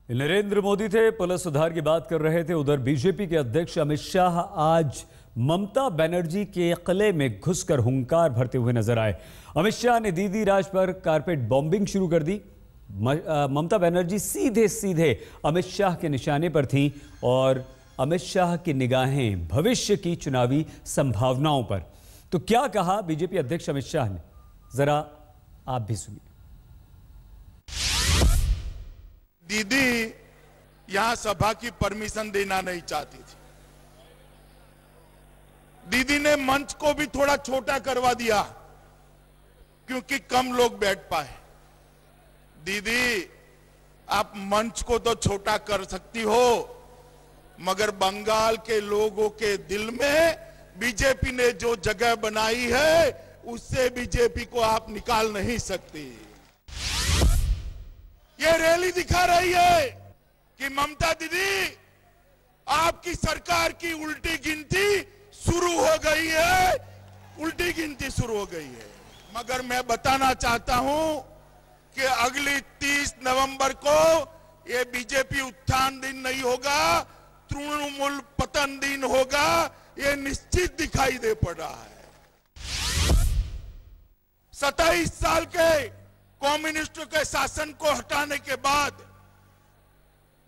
नरेंद्र मोदी थे, पुलिस सुधार की बात कर रहे थे। उधर बीजेपी के अध्यक्ष अमित शाह आज ममता बनर्जी के किले में घुसकर हुंकार भरते हुए नजर आए। अमित शाह ने दीदी राज पर कारपेट बॉम्बिंग शुरू कर दी। ममता बनर्जी सीधे सीधे अमित शाह के निशाने पर थीं और अमित शाह की निगाहें भविष्य की चुनावी संभावनाओं पर। तो क्या कहा बीजेपी अध्यक्ष अमित शाह ने, जरा आप भी सुनिए। दीदी यहां सभा की परमिशन देना नहीं चाहती थी। दीदी ने मंच को भी थोड़ा छोटा करवा दिया क्योंकि कम लोग बैठ पाए। दीदी आप मंच को तो छोटा कर सकती हो, मगर बंगाल के लोगों के दिल में बीजेपी ने जो जगह बनाई है उससे बीजेपी को आप निकाल नहीं सकती। ये रैली दिखा रही है कि ममता दीदी आपकी सरकार की उल्टी गिनती शुरू हो गई है, उल्टी गिनती शुरू हो गई है। मगर मैं बताना चाहता हूं कि अगली 30 नवंबर को ये बीजेपी उत्थान दिन नहीं होगा, तृणमूल पतन दिन होगा, ये निश्चित दिखाई दे पड़ रहा है। 27 साल के कम्युनिस्टों के शासन को हटाने के बाद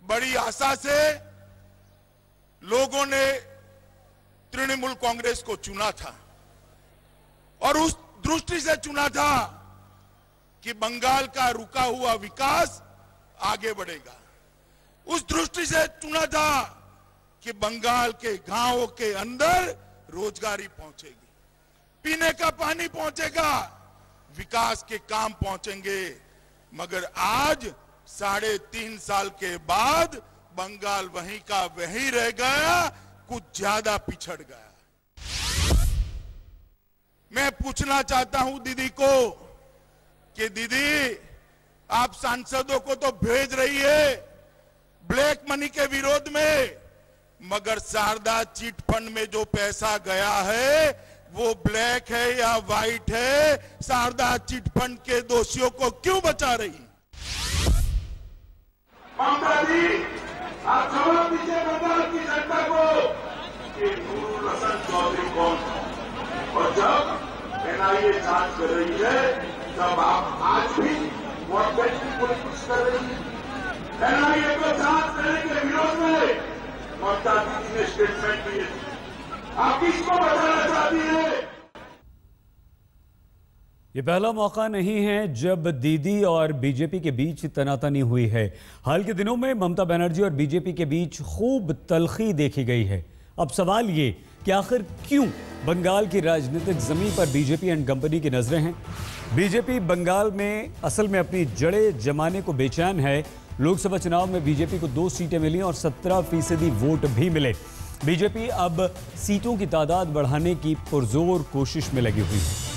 बड़ी आशा से लोगों ने तृणमूल कांग्रेस को चुना था और उस दृष्टि से चुना था कि बंगाल का रुका हुआ विकास आगे बढ़ेगा। उस दृष्टि से चुना था कि बंगाल के गांवों के अंदर रोजगारी पहुंचेगी, पीने का पानी पहुंचेगा, विकास के काम पहुंचेंगे। मगर आज 3.5 साल के बाद बंगाल वहीं का वहीं रह गया, कुछ ज्यादा पिछड़ गया। मैं पूछना चाहता हूं दीदी को कि दीदी आप सांसदों को तो भेज रही है ब्लैक मनी के विरोध में, मगर शारदा चिट फंड में जो पैसा गया है वो ब्लैक है या व्हाइट है? शारदा चिट फंड के दोषियों को क्यों बचा रही? ममता जी आप जवाब दीजिए बंगाल की जनता को कि नूरुल हसन चौधरी कौन है। और जब एनआईए जांच कर रही है तब आप आज भी वोट बैंक की पॉलिटिक्स कर रही है। एनआईए को जांच करने के विरोध में ममता दीदी ने स्टेटमेंट दिए। आप किसको बताना चाहती है? ये पहला मौका नहीं है जब दीदी और बीजेपी के बीच तनातनी हुई है। हाल के दिनों में ममता बनर्जी और बीजेपी के बीच खूब तलखी देखी गई है। अब सवाल ये कि आखिर क्यों बंगाल की राजनीतिक जमीन पर बीजेपी एंड कंपनी की नजरें हैं। बीजेपी बंगाल में असल में अपनी जड़ें जमाने को बेचैन है। लोकसभा चुनाव में बीजेपी को 2 सीटें मिली और 17% वोट भी मिले। बीजेपी अब सीटों की तादाद बढ़ाने की पुरजोर कोशिश में लगी हुई है।